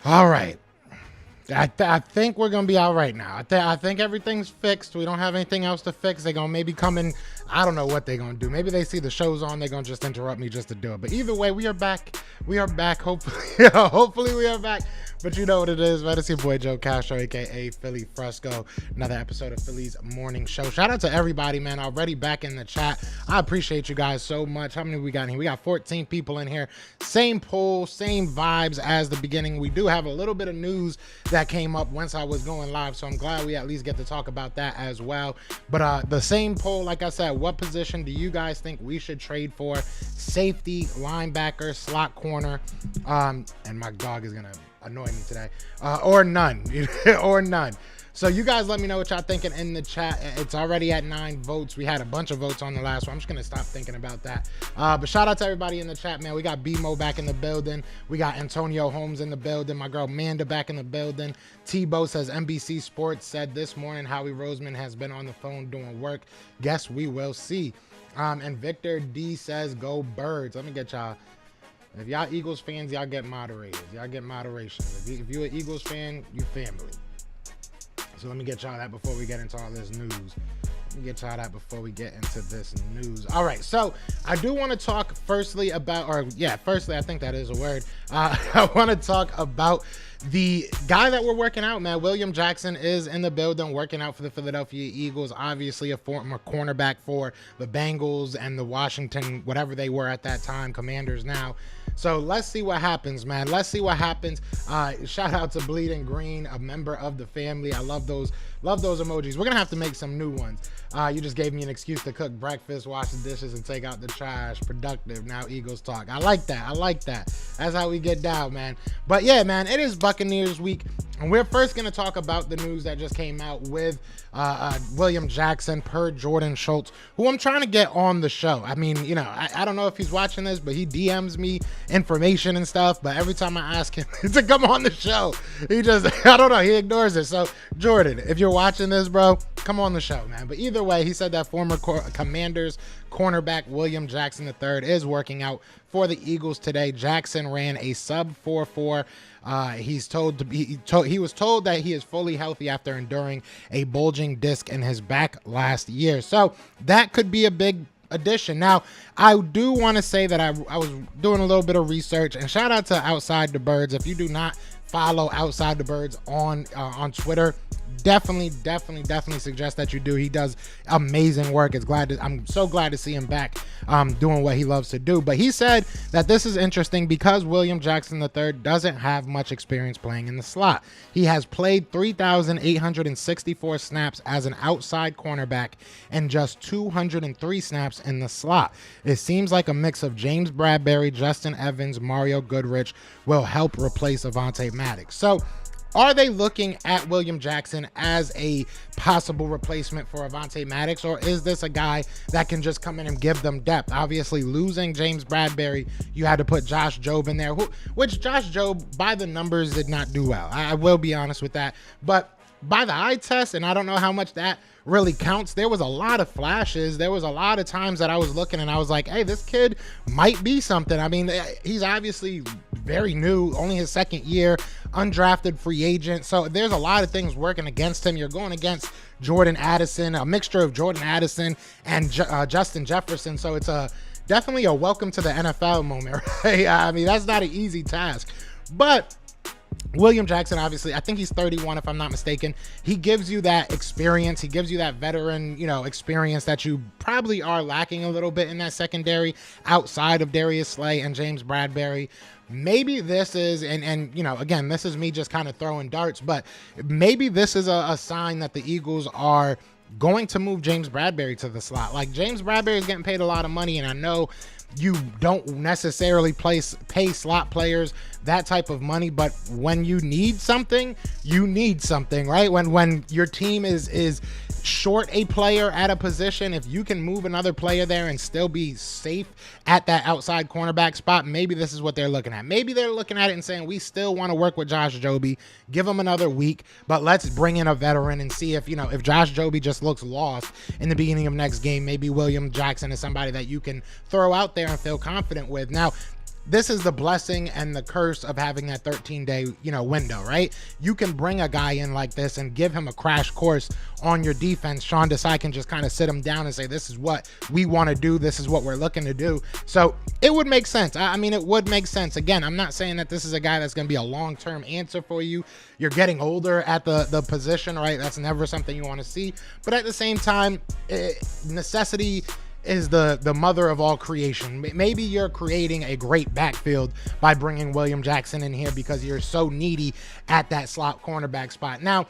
All right. I think we're gonna be all right now. I think everything's fixed. We don't have anything else to fix. They're gonna maybe come in. I don't know what they're gonna do. Maybe they see the show's on. They're gonna just interrupt me just to do it. But either way, we are back. We are back. Hopefully, hopefully we are back. But you know what it is, man. It's your boy Joe Castro, aka Philly Fresco. Another episode of Philly's Morning Show. Shout out to everybody, man. Already back in the chat. I appreciate you guys so much. How many we got in here? We got 14 people in here. Same poll, same vibes as the beginning. We do have a little bit of news that came up once I was going live, so I'm glad we at least get to talk about that as well. But the same poll, like I said, what position do you guys think we should trade for? Safety, linebacker, slot corner, and my dog is gonna annoy me today, or none. Or none. So you guys let me know what y'all thinking in the chat. It's already at 9 votes. We had a bunch of votes on the last one. I'm just gonna stop thinking about that. But shout out to everybody in the chat, man. We got BMO back in the building. We got Antonio Holmes in the building. My girl Manda back in the building. Tebow says NBC Sports said this morning Howie Roseman has been on the phone doing work. Guess we will see. And Victor D says go Birds. Let me get y'all. If y'all Eagles fans, y'all get moderators. Y'all get moderation. If you're an Eagles fan, you family. So let me get y'all that before we get into all this news. Let me get y'all that before we get into this news. All right, so I do want to talk firstly about, firstly, I think that is a word. I want to talk about the guy that we're working out, man. William Jackson is in the building working out for the Philadelphia Eagles, obviously a former cornerback for the Bengals and the Washington, whatever they were at that time, Commanders now. So let's see what happens, man. Let's see what happens. Shout out to Bleeding Green, a member of the family. I love those emojis. We're gonna have to make some new ones. You just gave me an excuse to cook breakfast, wash the dishes, and take out the trash. Productive. Now Eagles talk. I like that. I like that. That's how we get down, man. But yeah, man, it is Buccaneers week. And we're first going to talk about the news that just came out with William Jackson per Jordan Schultz, who I'm trying to get on the show. I mean, you know, I don't know if he's watching this, but he DMs me information and stuff. But every time I ask him to come on the show, he just, I don't know, he ignores it. So, Jordan, if you're watching this, bro, come on the show, man. But either way, he said that former Commanders cornerback William Jackson III is working out for the Eagles today. Jackson ran a sub 4.4. He was told that he is fully healthy after enduring a bulging disc in his back last year. So that could be a big addition. Now, I do want to say that I was doing a little bit of research, and shout out to Outside the Birds. If you do not follow Outside the Birds on Twitter, definitely suggest that you do. He does amazing work. I'm so glad to see him back doing what he loves to do. But he said that this is interesting because William Jackson III doesn't have much experience playing in the slot. He has played 3,864 snaps as an outside cornerback and just 203 snaps in the slot. It seems like a mix of James Bradberry, Justin Evans, Mario Goodrich will help replace Avonte Maddox. So are they looking at William Jackson as a possible replacement for Avonte Maddox, or is this a guy that can just come in and give them depth? Obviously, losing James Bradberry, you had to put Josh Jobe in there, which Josh Jobe, by the numbers, did not do well. I will be honest with that. But by the eye test, and I don't know how much that really counts, there was a lot of flashes. There was a lot of times that I was looking and I was like, hey, this kid might be something. I mean, he's obviously very new, only his second year, undrafted free agent. So there's a lot of things working against him. You're going against Jordan Addison, a mixture of Jordan Addison and Justin Jefferson. So it's definitely a welcome to the NFL moment, right? I mean, that's not an easy task. But William Jackson, obviously, I think he's 31 if I'm not mistaken. He gives you that experience. He gives you that veteran, experience that you probably are lacking a little bit in that secondary outside of Darius Slay and James Bradberry. Maybe this is, and again, this is me just kind of throwing darts, but maybe this is a sign that the Eagles are going to move James Bradberry to the slot. Like, James Bradberry is getting paid a lot of money, and I know you don't necessarily pay slot players that type of money, but when you need something, right? When your team is short a player at a position, if you can move another player there and still be safe at that outside cornerback spot, maybe this is what they're looking at. Maybe they're looking at it and saying, we still want to work with Josh Jobe, give him another week, but let's bring in a veteran and see if Josh Jobe just looks lost in the beginning of next game, maybe William Jackson is somebody that you can throw out there and feel confident with. Now, this is the blessing and the curse of having that 13-day, window, right? You can bring a guy in like this and give him a crash course on your defense. Sean Desai can just kind of sit him down and say, this is what we want to do. This is what we're looking to do. So it would make sense. I mean, it would make sense. Again, I'm not saying that this is a guy that's going to be a long-term answer for you. You're getting older at the position, right? That's never something you want to see. But at the same time, necessity is the mother of all creation. Maybe you're creating a great backfield by bringing William Jackson in here because you're so needy at that slot cornerback spot. Now,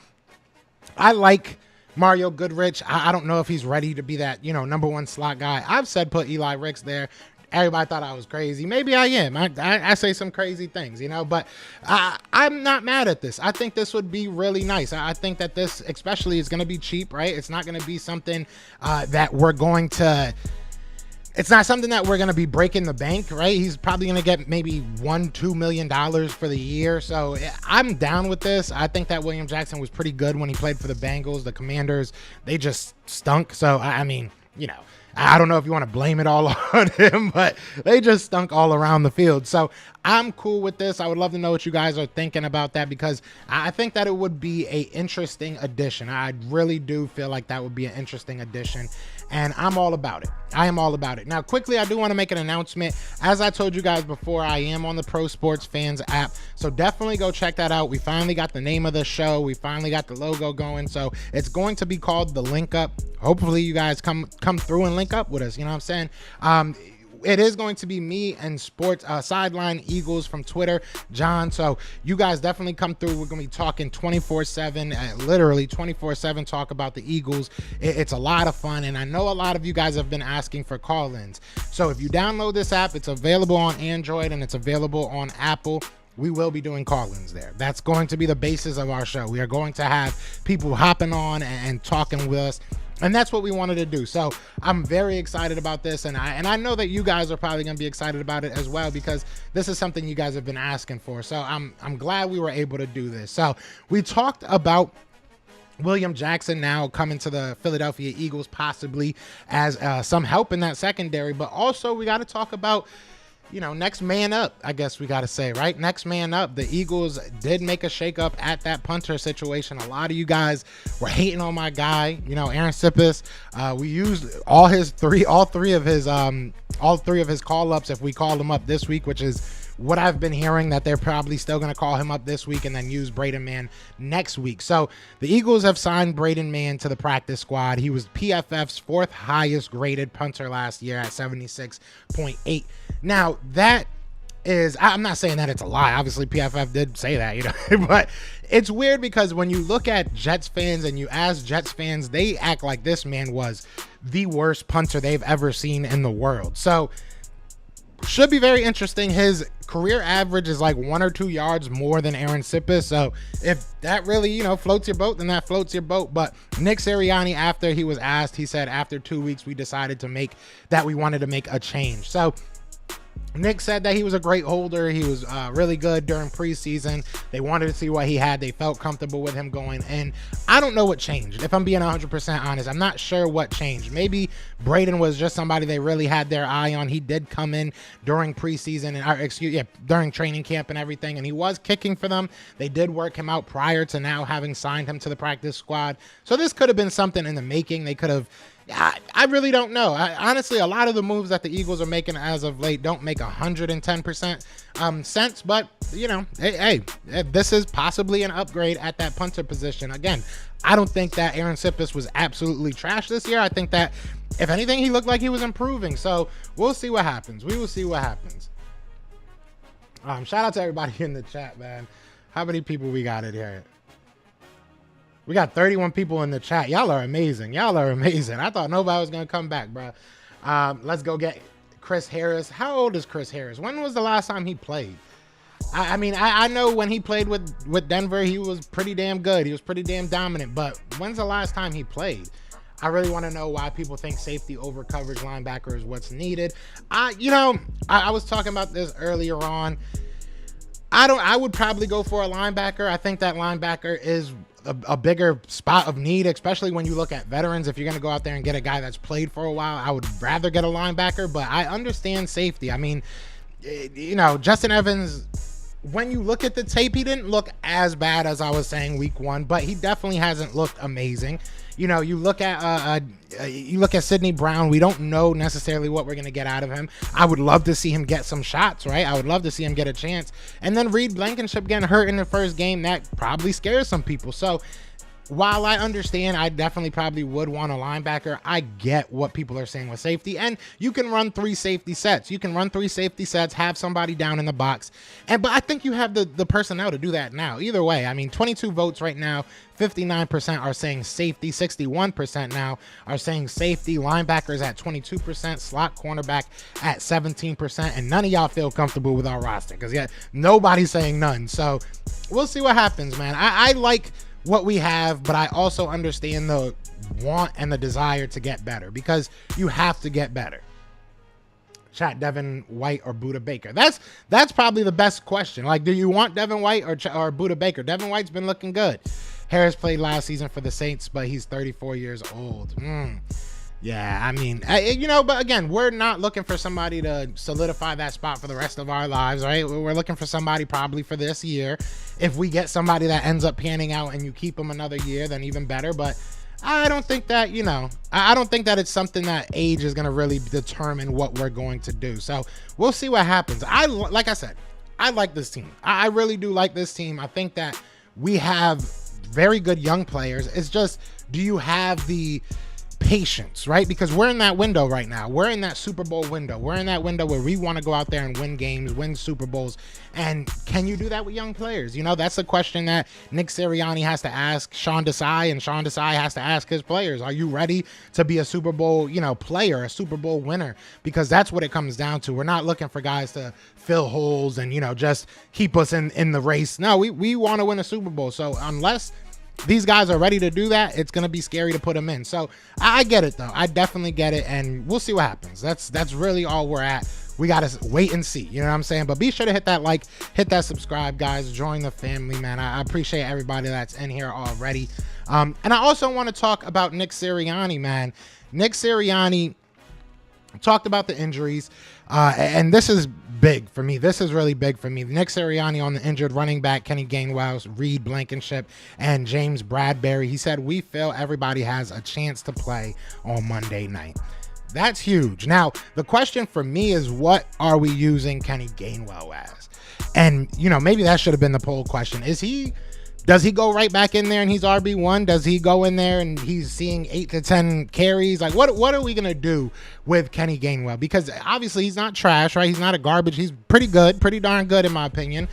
I like Mario Goodrich. I don't know if he's ready to be that, number one slot guy. I've said put Eli Ricks there. Everybody thought I was crazy. Maybe I am. I say some crazy things, but I'm not mad at this. I think this would be really nice. I think that this especially is going to be cheap, right? It's not going to be something that we're going to... It's not something that we're going to be breaking the bank, right? He's probably going to get maybe $1-2 million for the year. So I'm down with this. I think that William Jackson was pretty good when he played for the Bengals. The Commanders, they just stunk. So, I mean, I don't know if you want to blame it all on him, but they just stunk all around the field. So I'm cool with this. I would love to know what you guys are thinking about that, because I think that it would be an interesting addition. I really do feel like that would be an interesting addition, and I'm all about it. I am all about it. Now, quickly, I do want to make an announcement. As I told you guys before, I am on the Pro Sports Fans app, so definitely go check that out. We finally got the name of the show. We finally got the logo going, so it's going to be called The Link Up. Hopefully, you guys come through and link up with us. You know what I'm saying? It is going to be me and Sports Sideline Eagles from Twitter, John. So you guys definitely come through. We're going to be talking 24/7, literally 24/7 talk about the Eagles. It's a lot of fun, and I know a lot of you guys have been asking for call-ins. So if you download this app, it's available on Android and it's available on Apple. We will be doing call-ins there. That's going to be the basis of our show. We are going to have people hopping on and talking with us. And that's what we wanted to do. So I'm very excited about this. And I know that you guys are probably going to be excited about it as well, because this is something you guys have been asking for. So I'm glad we were able to do this. So we talked about William Jackson now coming to the Philadelphia Eagles, possibly as some help in that secondary. But also we got to talk about, next man up, I guess we got to say, right? Next man up. The Eagles did make a shakeup at that punter situation. A lot of you guys were hating on my guy, Aaron Sippis. We used all three of his call ups if we called him up this week, which is what I've been hearing, that they're probably still going to call him up this week and then use Braden Mann next week. So the Eagles have signed Braden Mann to the practice squad. He was PFF's 4th highest graded punter last year at 76.8. Now that is, I'm not saying that it's a lie. Obviously PFF did say that, but it's weird because when you look at Jets fans and you ask Jets fans, they act like this man was the worst punter they've ever seen in the world. So should be very interesting. His career average is like 1 or 2 yards more than Aaron Sippis. So if that really, floats your boat, then that floats your boat. But Nick Sirianni, after he was asked, he said, after 2 weeks, we decided we wanted to make a change. So Nick said that he was a great holder. He was really good during preseason. They wanted to see what he had. They felt comfortable with him going in. I don't know what changed. If I'm being 100% honest, I'm not sure what changed. Maybe Braden was just somebody they really had their eye on. He did come in during preseason and during training camp and everything, and he was kicking for them. They did work him out prior to now having signed him to the practice squad. So this could have been something in the making. They could have. I really don't know. Honestly, a lot of the moves that the Eagles are making as of late don't make 110% sense. But, hey, this is possibly an upgrade at that punter position. Again, I don't think that Aaron Sippis was absolutely trash this year. I think that, if anything, he looked like he was improving. So we'll see what happens. We will see what happens. Shout out to everybody in the chat, man. How many people we got in here? We got 31 people in the chat. Y'all are amazing. I thought nobody was going to come back, bro. Let's go get Chris Harris. How old is Chris Harris? When was the last time he played? I know when he played with Denver, he was pretty damn good. He was pretty damn dominant. But when's the last time he played? I really want to know why people think safety over coverage linebacker is what's needed. I was talking about this earlier on. I would probably go for a linebacker. I think that linebacker is a bigger spot of need, especially when you look at veterans. If you're going to go out there and get a guy that's played for a while, I would rather get a linebacker, but I understand safety. you know, Justin Evans, when you look at the tape, he didn't look as bad as I was saying week 1, but he definitely hasn't looked amazing. You know, you look at Sidney Brown. We don't know necessarily what we're going to get out of him. I would love to see him get some shots, right? I would love to see him get a chance. And then Reed Blankenship getting hurt in the first game, that probably scares some people. So while I understand, I definitely probably would want a linebacker. I get what people are saying with safety, and you can run 3 safety sets. You can run 3 safety sets, have somebody down in the box, but I think you have the personnel to do that now. Either way, I mean, 22 votes right now, 59% are saying safety, 61% now are saying safety, linebackers at 22%, slot cornerback at 17%, and none of y'all feel comfortable with our roster because yet nobody's saying none. So we'll see what happens, man. I like what we have, but I also understand the want and the desire to get better because you have to get better. Chat, Devin White or Budda Baker? That's probably the best question. Like, do you want Devin White or Budda Baker? Devin White's been looking good. Harris played last season for the Saints, but he's 34 years old. Yeah, I mean, you know, but again, we're not looking for somebody to solidify that spot for the rest of our lives, right? We're looking for somebody probably for this year. If we get somebody that ends up panning out and you keep them another year, then even better. But I don't think that, you know, I don't think that it's something that age is going to really determine what we're going to do. So we'll see what happens. Like I said, I like this team. I really do like this team. I think that we have very good young players. It's just, do you have the patience, right? Because we're in that window right now. We're in that Super Bowl window. We're in that window where we want to go out there and win games, win Super Bowls. And can you do that with young players? You know, that's a question that Nick Sirianni has to ask Sean Desai, and Sean Desai has to ask his players. Are you ready to be a Super Bowl, you know, player, a Super Bowl winner? Because that's what it comes down to. We're not looking for guys to fill holes and, you know, just keep us in the race. No, we want to win a Super Bowl. So unless these guys are ready to do that, it's going to be scary to put them in. So I get it, though. I definitely get it, and we'll see what happens. That's really all we're at. We got to wait and see. You know what I'm saying? But be sure to hit that like, hit that subscribe, guys. Join the family, man. I appreciate everybody that's in here already. And I also want to talk about Nick Sirianni, man. Nick Sirianni talked about the injuries, and this is big for me. This is really big for me. Nick Sirianni on the injured running back, Kenny Gainwell, Reed Blankenship, and James Bradbury. He said, we feel everybody has a chance to play on Monday night. That's huge. Now, the question for me is, what are we using Kenny Gainwell as? And, you know, maybe that should have been the poll question. Does he go right back in there and he's RB1? Does he go in there and he's seeing 8 to 10 carries? Like, what are we going to do with Kenny Gainwell? Because obviously he's not trash, right? He's not a garbage. He's pretty good, pretty darn good in my opinion.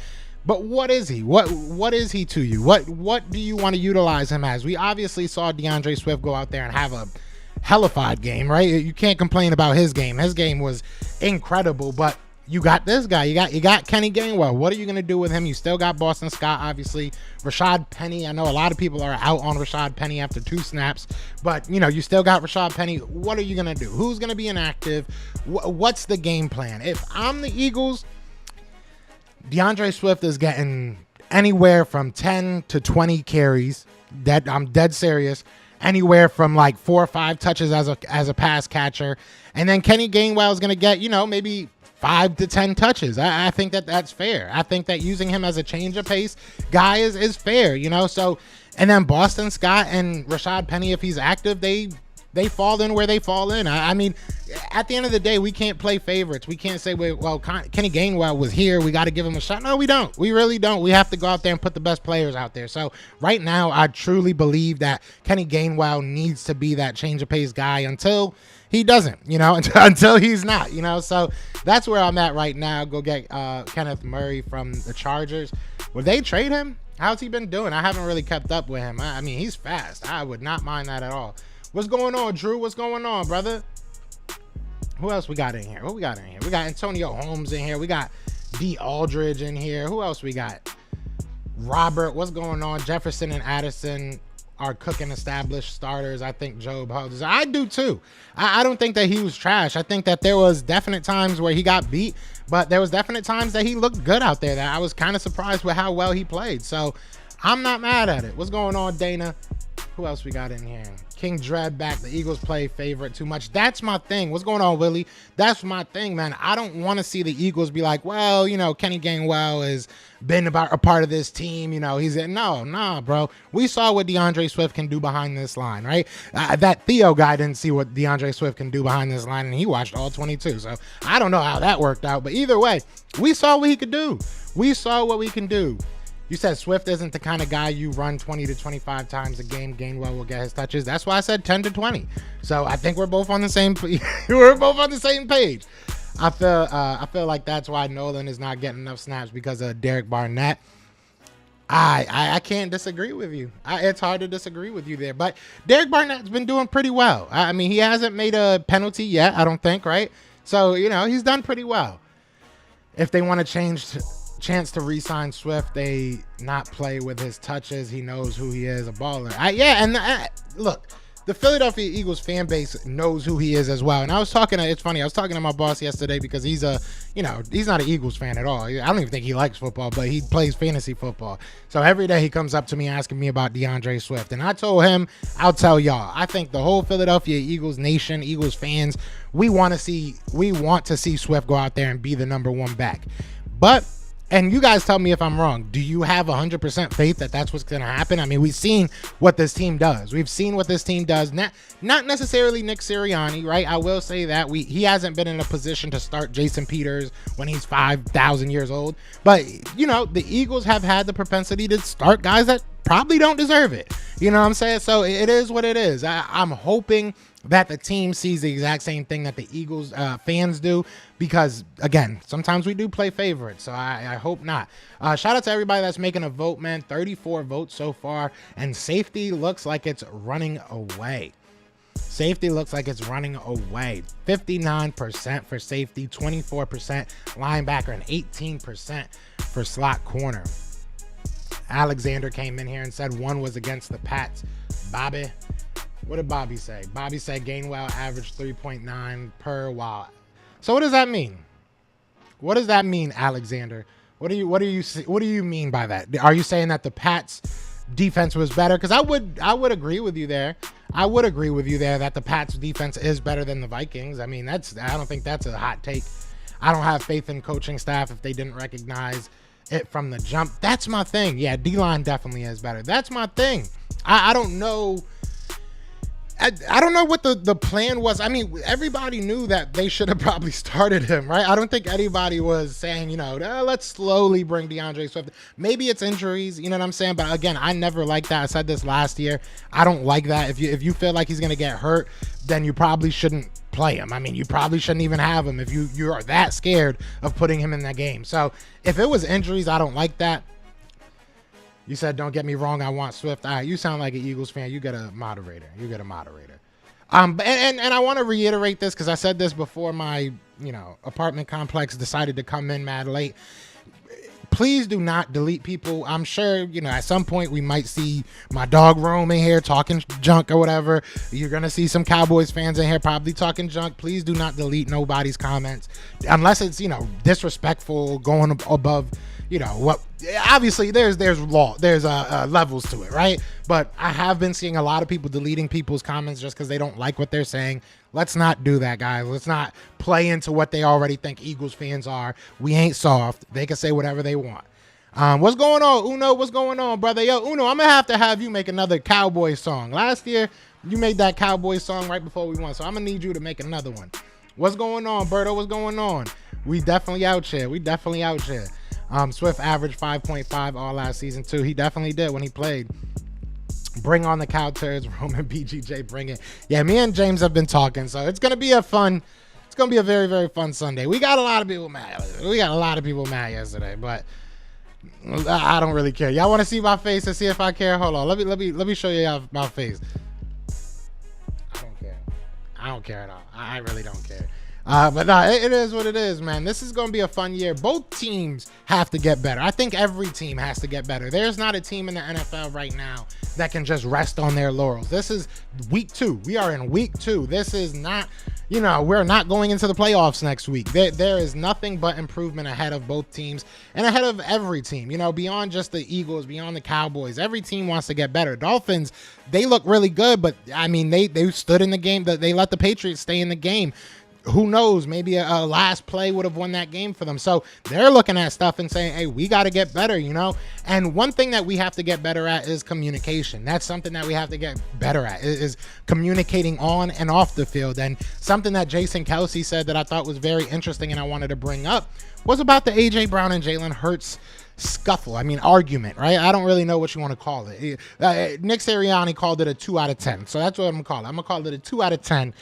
But what is he? What is he to you? What do you want to utilize him as? We obviously saw DeAndre Swift go out there and have a hellified game, right? You can't complain about his game. His game was incredible, but you got this guy. You got Kenny Gainwell. What are you going to do with him? You still got Boston Scott, obviously. Rashad Penny. I know a lot of people are out on Rashad Penny after 2 snaps, but, you know, you still got Rashad Penny. What are you going to do? Who's going to be inactive? What's the game plan? If I'm the Eagles, DeAndre Swift is getting anywhere from 10 to 20 carries. I'm dead serious. Anywhere from like 4 or 5 touches as a pass catcher. And then Kenny Gainwell is going to get, you know, maybe 5 to 10 touches. I think that's fair. I think that using him as a change of pace guy is fair, you know. So, and then Boston Scott and Rashad Penny, if he's active, they fall in where they fall in. I mean, at the end of the day, we can't play favorites. We can't say, well, Kenny Gainwell was here, we got to give him a shot. No, we don't. We really don't. We have to go out there and put the best players out there. So right now, I truly believe that Kenny Gainwell needs to be that change of pace guy until he doesn't, you know, until he's not, you know. So that's where I'm at right now. Go get Kenneth Murray from the Chargers. Would they trade him? How's he been doing? I haven't really kept up with him. I mean, he's fast. I would not mind that at all. What's going on, Drew? What's going on, brother? Who else we got in here? What we got in here? We got Antonio Holmes in here. We got D. Aldridge in here. Who else we got? Robert, what's going on? Jefferson and Addison are cooking established starters. I think Job Hodges. I do too. I don't think that he was trash. I think that there was definite times where he got beat, but there was definite times that he looked good out there that I was kind of surprised with how well he played. So I'm not mad at it. What's going on, Dana? Who else we got in here? King Dread back. The Eagles play favorite too much. That's my thing. What's going on, Willie? That's my thing, man. I don't want to see the Eagles be like, well, you know, Kenny Gainwell has been about a part of this team. You know, he's in. No, bro. We saw what DeAndre Swift can do behind this line, right? That Theo guy didn't see what DeAndre Swift can do behind this line, and he watched all 22. So I don't know how that worked out, but either way, we saw what he could do. We saw what we can do. You said Swift isn't the kind of guy you run 20 to 25 times a game. Gainwell will get his touches. That's why I said 10 to 20. So I think we're both on the same. We're both on the same page. I feel like that's why Nolan is not getting enough snaps because of Derek Barnett. I can't disagree with you. It's hard to disagree with you there. But Derek Barnett's been doing pretty well. I mean, he hasn't made a penalty yet, I don't think, right? So, you know, he's done pretty well. If they want to chance to re-sign Swift, they not play with his touches. He knows who he is, a baller. Look, the Philadelphia Eagles fan base knows who he is as well. And I was talking to, it's funny, I was talking to my boss yesterday because he's not an Eagles fan at all. I don't even think he likes football, but he plays fantasy football. So every day he comes up to me asking me about DeAndre Swift. And I told him, I'll tell y'all, I think the whole Philadelphia Eagles nation, Eagles fans, we want to see Swift go out there and be the number one back. But, and you guys tell me if I'm wrong, do you have 100% faith that that's what's going to happen? I mean, we've seen what this team does. We've seen what this team does. Not necessarily Nick Sirianni, right? I will say that he hasn't been in a position to start Jason Peters when he's 5,000 years old. But, you know, the Eagles have had the propensity to start guys that probably don't deserve it. You know what I'm saying? So it is what it is. I'm hoping that the team sees the exact same thing that the Eagles fans do, because again, sometimes we do play favorites, so I hope not. Shout out to everybody that's making a vote, man. 34 votes so far, and safety looks like it's running away. Safety looks like it's running away. 59% for safety, 24% linebacker, and 18% for slot corner. Alexander came in here and said one was against the Pats. Bobby, what did Bobby say? Bobby said Gainwell averaged 3.9 per while. So what does that mean? What does that mean, Alexander? What do you mean by that? Are you saying that the Pats defense was better? Because I would agree with you there. I would agree with you there that the Pats defense is better than the Vikings. I mean, I don't think that's a hot take. I don't have faith in coaching staff if they didn't recognize it from the jump. That's my thing. Yeah, D-line definitely is better. That's my thing. I don't know. I don't know what the plan was. I mean, everybody knew that they should have probably started him, right? I don't think anybody was saying, you know, let's slowly bring DeAndre Swift. Maybe it's injuries, you know what I'm saying? But again, I never liked that. I said this last year. I don't like that. If you feel like he's going to get hurt, then you probably shouldn't play him. I mean, you probably shouldn't even have him if you are that scared of putting him in that game. So if it was injuries, I don't like that. You said, don't get me wrong, I want Swift. All right, you sound like an Eagles fan. You get a moderator. And I want to reiterate this because I said this before my, apartment complex decided to come in mad late. Please do not delete people. I'm sure, at some point we might see my dog roaming here talking junk or whatever. You're going to see some Cowboys fans in here probably talking junk. Please do not delete nobody's comments unless it's, disrespectful, going above, what. Obviously there's levels to it, right? But I have been seeing a lot of people deleting people's comments just because they don't like what they're saying. Let's not do that, guys. Let's not play into what they already think Eagles fans are. We ain't soft. They can say whatever they want. What's going on, Uno? What's going on, brother? Yo, Uno, I'm gonna have you make another Cowboy song. Last year you made that Cowboy song right before we won, so I'm gonna need you to make another one. What's going on, Berto? What's going on? We definitely out here. Swift averaged 5.5 all last season too. He definitely did when he played. Bring on the cow turds, Roman BGJ, bring it. Yeah, me and James have been talking, so it's gonna be a very, very fun Sunday. We got a lot of people mad yesterday, but I don't really care. Y'all want to see my face and see if I care? Hold on, let me show you my face. I don't care at all. I really don't care. But no, it is what it is, man. This is going to be a fun year. Both teams have to get better. I think every team has to get better. There's not a team in the NFL right now that can just rest on their laurels. This is week 2. We are in week 2. This is not, we're not going into the playoffs next week. There is nothing but improvement ahead of both teams and ahead of every team, beyond just the Eagles, beyond the Cowboys. Every team wants to get better. Dolphins, they look really good, but I mean, they stood in the game. They let the Patriots stay in the game. Who knows? Maybe a last play would have won that game for them. So they're looking at stuff and saying, hey, we got to get better, And one thing that we have to get better at is communication. That's something that we have to get better at is communicating on and off the field. And something that Jason Kelce said that I thought was very interesting and I wanted to bring up was about the A.J. Brown and Jalen Hurts scuffle. I mean, argument, right? I don't really know what you want to call it. Nick Sirianni called it a 2 out of 10. So that's what I'm going to call it. I'm going to call it a 2 out of 10,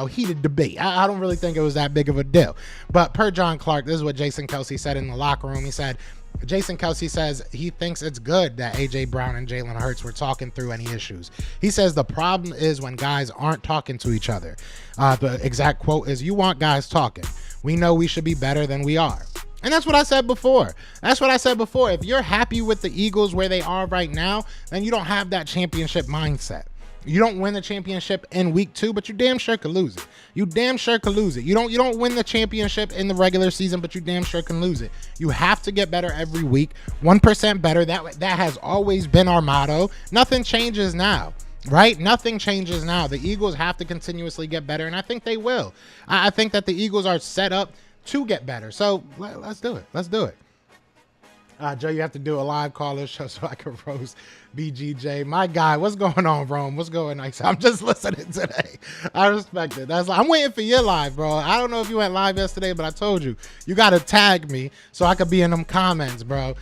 heated debate. I don't really think it was that big of a deal. But per John Clark, this is what Jason Kelce said in the locker room. He said, Jason Kelce says he thinks it's good that A.J. Brown and Jalen Hurts were talking through any issues. He says the problem is when guys aren't talking to each other. The exact quote is, you want guys talking. We know we should be better than we are. And that's what I said before. If you're happy with the Eagles where they are right now, then you don't have that championship mindset. You don't win the championship in week 2, but you damn sure could lose it. You don't win the championship in the regular season, but you damn sure can lose it. You have to get better every week. 1% better. That has always been our motto. Nothing changes now. Right? Nothing changes now. The Eagles have to continuously get better, and I think they will. I think that the Eagles are set up to get better. So let's do it. Joe, you have to do a live call this show so I can roast BGJ. My guy, what's going on, Rome? What's going on? I'm just listening today. I respect it. I'm waiting for your live, bro. I don't know if you went live yesterday, but I told you got to tag me so I could be in them comments, bro.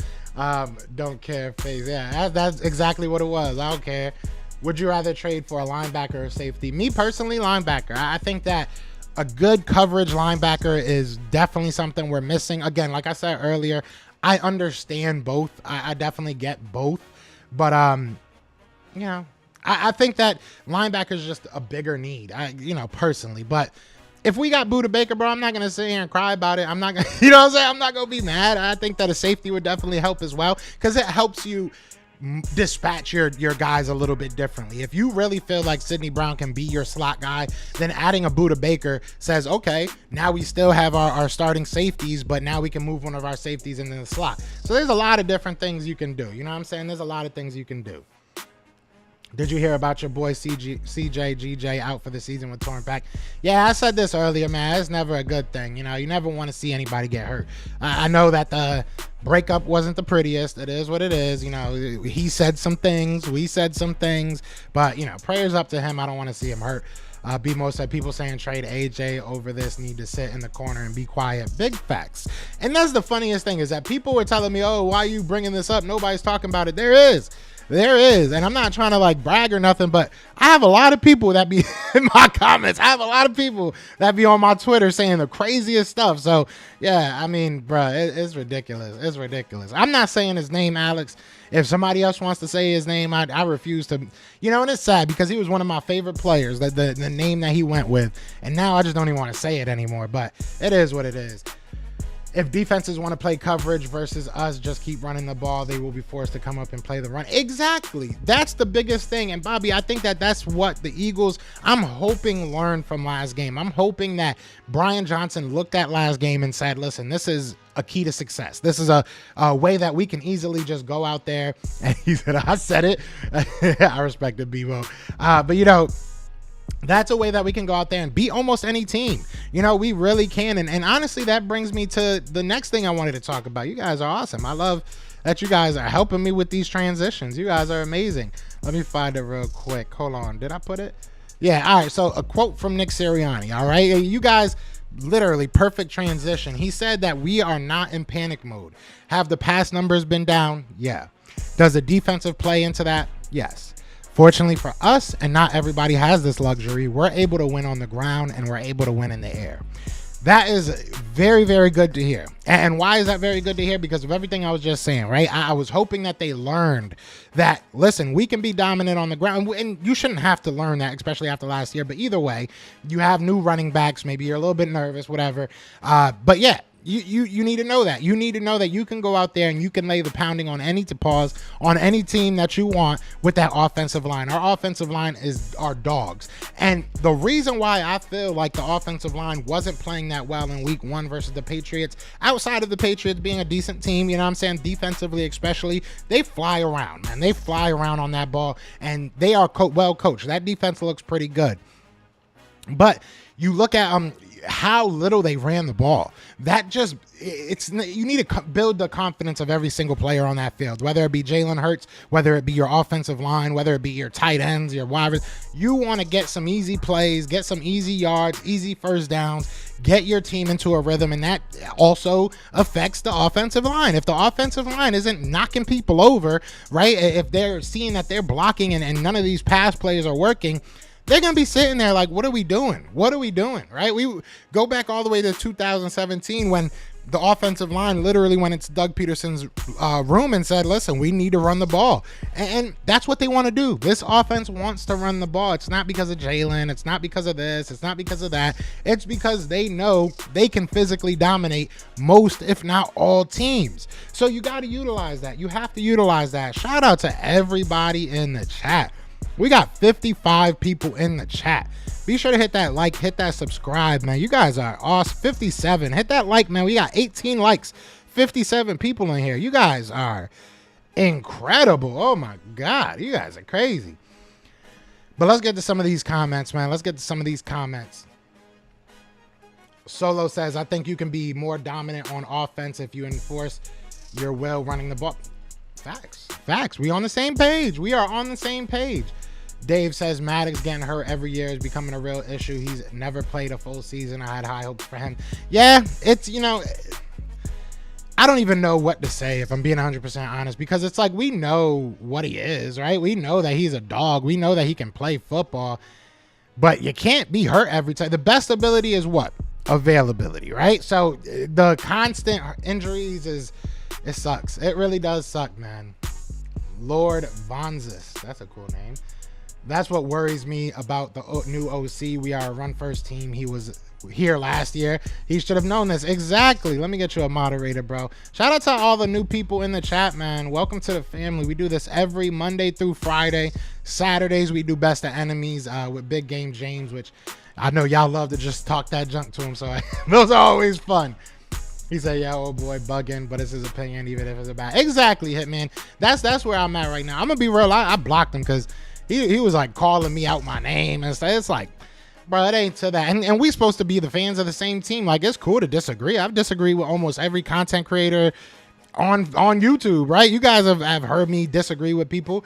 Don't care face. Yeah, that's exactly what it was. I don't care. Would you rather trade for a linebacker or safety? Me personally, linebacker. I think that a good coverage linebacker is definitely something we're missing. Again, like I said earlier, I understand both. I definitely get both. But, I think that linebacker is just a bigger need, personally. But if we got Budda Baker, bro, I'm not going to sit here and cry about it. I'm not going to, I'm not going to be mad. I think that a safety would definitely help as well because it helps you dispatch your guys a little bit differently. If you really feel like Sidney Brown can be your slot guy, then adding a Budda Baker says, okay, now we still have our starting safeties, but now we can move one of our safeties into the slot. So there's a lot of different things you can do. You know what I'm saying? There's a lot of things you can do. Did you hear about your boy CJ out for the season with torn pec? Yeah, I said this earlier, man. It's never a good thing. You never want to see anybody get hurt. I know that the breakup wasn't the prettiest. It is what it is. He said some things. We said some things. But, prayers up to him. I don't want to see him hurt. BMO said people saying trade AJ over this need to sit in the corner and be quiet. Big facts. And that's the funniest thing is that people were telling me, oh, why are you bringing this up? Nobody's talking about it. There is. And I'm not trying to brag or nothing, but I have a lot of people that be in my comments. I have a lot of people that be on my Twitter saying the craziest stuff. So yeah, I mean, bruh, it's ridiculous. It's ridiculous. I'm not saying his name, Alex. If somebody else wants to say his name, I refuse to, and it's sad because he was one of my favorite players, the name that he went with. And now I just don't even want to say it anymore, but it is what it is. If defenses want to play coverage versus us just keep running the ball, they will be forced to come up and play the run. Exactly. That's the biggest thing. And Bobby, I think that's what the Eagles, I'm hoping, learned from last game. I'm hoping that Brian Johnson looked at last game and said, listen, this is a key to success. This is a way that we can easily just go out there. And he said, I said it. I respect it, Bebo. But, that's a way that we can go out there and beat almost any team. We really can. And honestly, that brings me to the next thing I wanted to talk about. You guys are awesome. I love that you guys are helping me with these transitions. You guys are amazing. Let me find it real quick. Hold on. Did I put it? Yeah. All right. So a quote from Nick Sirianni. All right. You guys, literally perfect transition. He said that we are not in panic mode. Have the pass numbers been down? Yeah. Does the defensive play into that? Yes. Fortunately for us, and not everybody has this luxury, we're able to win on the ground and we're able to win in the air. That is very, very good to hear. And why is that very good to hear? Because of everything I was just saying, right? I was hoping that they learned that, listen, we can be dominant on the ground. And you shouldn't have to learn that, especially after last year. But either way, you have new running backs. Maybe you're a little bit nervous, whatever. But yeah, You need to know that. You need to know that you can go out there and you can lay the pounding on any team that you want with that offensive line. Our offensive line is our dogs. And the reason why I feel like the offensive line wasn't playing that well in week 1 versus the Patriots, outside of the Patriots being a decent team, you know what I'm saying, defensively especially, they fly around, man. They fly around on that ball, and they are well coached. That defense looks pretty good. But you look at how little they ran the ball. That just, you need to build the confidence of every single player on that field, whether it be Jalen Hurts, whether it be your offensive line, whether it be your tight ends, your wide receivers. You want to get some easy plays, get some easy yards, easy first downs, get your team into a rhythm, and that also affects the offensive line. If the offensive line isn't knocking people over, right, if they're seeing that they're blocking and none of these pass plays are working, they're going to be sitting there like, what are we doing? What are we doing, right? We go back all the way to 2017 when the offensive line literally went into Doug Peterson's room and said, listen, we need to run the ball. And that's what they want to do. This offense wants to run the ball. It's not because of Jalen. It's not because of this. It's not because of that. It's because they know they can physically dominate most, if not all, teams. So you got to utilize that. You have to utilize that. Shout out to everybody in the chat. We got 55 people in the chat. Be sure to hit that like, hit that subscribe, man. You guys are awesome. 57. Hit that like, man. We got 18 likes, 57 people in here. You guys are incredible. Oh my God. You guys are crazy. But let's get to some of these comments, man. Let's get to some of these comments. Solo says, I think you can be more dominant on offense if you enforce your will running the ball. Facts. We on the same page. We are on the same page. Dave says Maddox getting hurt every year is becoming a real issue. He's never played a full season. I had high hopes for him. Yeah, it's, I don't even know what to say if I'm being 100% honest, because it's like we know what he is, right? We know that he's a dog. We know that he can play football, but you can't be hurt every time. The best ability is what? Availability, right? So the constant injuries it sucks. It really does suck, man. Lord Vonzis. That's a cool name. That's what worries me about the new OC. We are a run-first team. He was here last year. He should have known this. Exactly. Let me get you a moderator, bro. Shout out to all the new people in the chat, man. Welcome to the family. We do this every Monday through Friday. Saturdays, we do Best of Enemies with Big Game James, which I know y'all love to just talk that junk to him, so those are always fun. He said, yeah, oh boy, bugging, but it's his opinion, even if it's a bad. Exactly, Hitman. That's where I'm at right now. I'm going to be real. I blocked him because he was like calling me out my name and stuff. It's like, bro, it ain't to that. And we supposed to be the fans of the same team. Like, it's cool to disagree. I've disagreed with almost every content creator on YouTube, right? You guys have heard me disagree with people.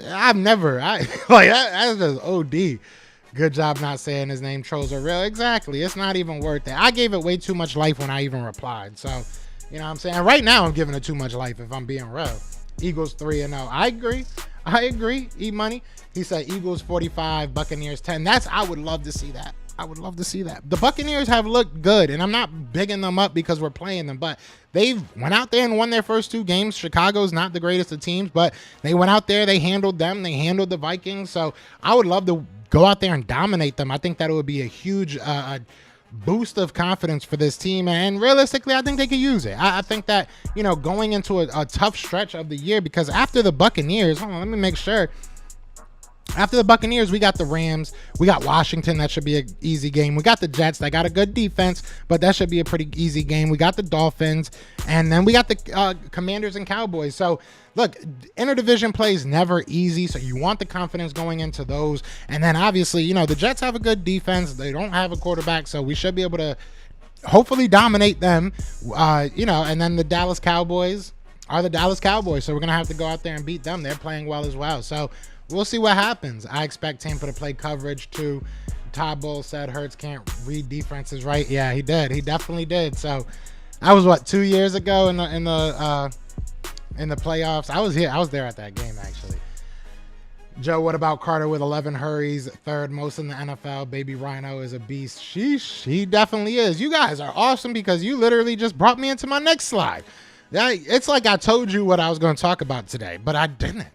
I've never. That's just OD. Good job not saying his name. Trolls are real. Exactly. It's not even worth it. I gave it way too much life when I even replied. So, you know what I'm saying? Right now, I'm giving it too much life if I'm being real. Eagles 3-0. I agree. E-Money. He said Eagles 45, Buccaneers 10. I would love to see that. The Buccaneers have looked good, and I'm not bigging them up because we're playing them, but they've went out there and won their first 2 games. Chicago's not the greatest of teams, but they went out there. They handled them. They handled the Vikings. So I would love to go out there and dominate them. I think that it would be a huge boost of confidence for this team, and realistically, I think they could use it. I think that, going into a tough stretch of the year, because after the Buccaneers, hold on, let me make sure. After the Buccaneers, we got the Rams. We got Washington. That should be an easy game. We got the Jets. They got a good defense, but that should be a pretty easy game. We got the Dolphins, and then we got the Commanders and Cowboys. So, look, interdivision play is never easy, so you want the confidence going into those. And then, obviously, the Jets have a good defense. They don't have a quarterback, so we should be able to hopefully dominate them, and then the Dallas Cowboys are the Dallas Cowboys, so we're going to have to go out there and beat them. They're playing well as well. So, we'll see what happens. I expect Tampa to play coverage too. Todd Bowles said Hurts can't read defenses right. Yeah, he did. He definitely did. So that was 2 years ago in the playoffs. I was there at that game actually. Joe, what about Carter with 11 hurries, 3rd most in the NFL? Baby Rhino is a beast. Sheesh, he definitely is. You guys are awesome because you literally just brought me into my next slide. It's like I told you what I was going to talk about today, but I didn't.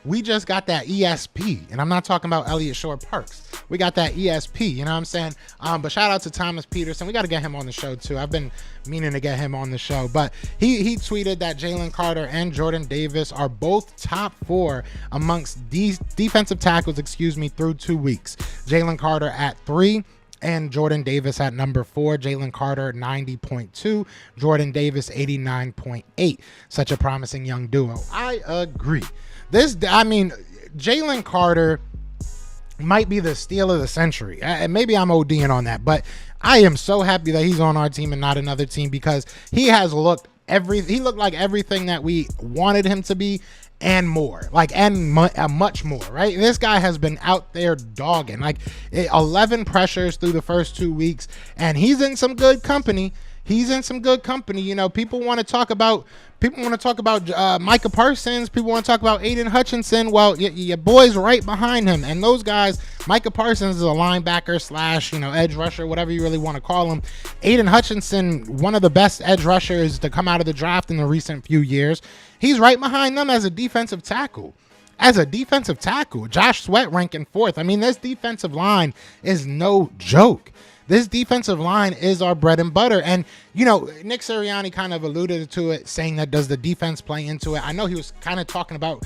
We just got that ESP, and I'm not talking about Elliott Shore Parks. we got that ESP, you know what I'm saying? But shout out to Thomas Peterson. We got to get him on the show too. I've been meaning to get him on the show, but he tweeted that Jalen Carter and Jordan Davis are both top 4 amongst these defensive tackles, through 2 weeks. Jalen Carter at 3 and Jordan Davis at number 4. Jalen Carter 90.2, Jordan Davis 89.8. Such a promising young duo. I agree. Jalen Carter might be the steal of the century. Maybe I'm ODing on that, but I am so happy that he's on our team and not another team, because he looked like everything that we wanted him to be and more, much more, right? This guy has been out there dogging, 11 pressures through the first 2 weeks, and he's in some good company. You know, people want to talk about Micah Parsons. People want to talk about Aiden Hutchinson. Well, your boy's right behind him, and those guys. Micah Parsons is a linebacker / edge rusher, whatever you really want to call him. Aiden Hutchinson, one of the best edge rushers to come out of the draft in the recent few years. He's right behind them as a defensive tackle. Josh Sweat ranking 4th. I mean, this defensive line is no joke. This defensive line is our bread and butter. And, Nick Sirianni kind of alluded to it, saying that does the defense play into it? I know he was kind of talking about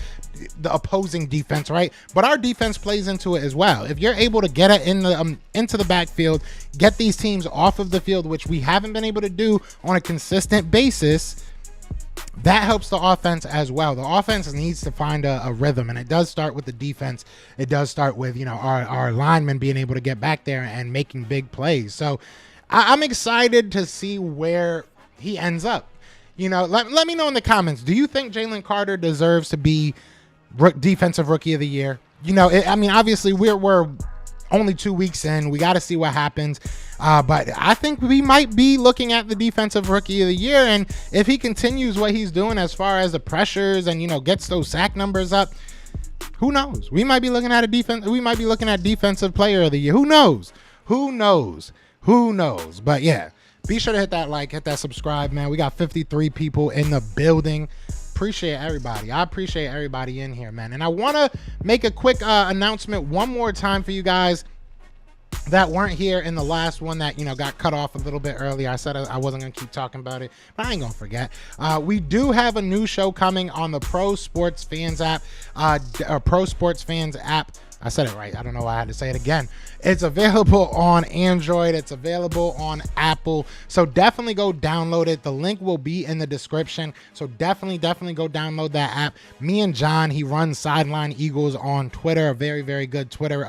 the opposing defense, right? But our defense plays into it as well. If you're able to get it into the backfield, get these teams off of the field, which we haven't been able to do on a consistent basis, that helps the offense as well. The offense needs to find a rhythm, and it does start with the defense. It does start with, our linemen being able to get back there and making big plays. So I'm excited to see where he ends up. Let me know in the comments. Do you think Jalen Carter deserves to be Defensive Rookie of the Year? Obviously we're only 2 weeks in. We got to see what happens. But I think we might be looking at the Defensive Rookie of the Year. And if he continues what he's doing as far as the pressures and, gets those sack numbers up, who knows? We might be looking at Defensive Player of the Year. Who knows? But yeah, be sure to hit that like, hit that subscribe, man. We got 53 people in the building. Appreciate everybody. I appreciate everybody in here, man. And I want to make a quick announcement one more time for you guys that weren't here in the last one that, got cut off a little bit earlier. I said I wasn't going to keep talking about it, but I ain't going to forget. We do have a new show coming on the Pro Sports Fans app. I said it right. I don't know why I had to say it again. It's available on Android. It's available on Apple. So definitely go download it. The link will be in the description. So definitely go download that app. Me and John, he runs Sideline Eagles on Twitter. A very, very good Twitter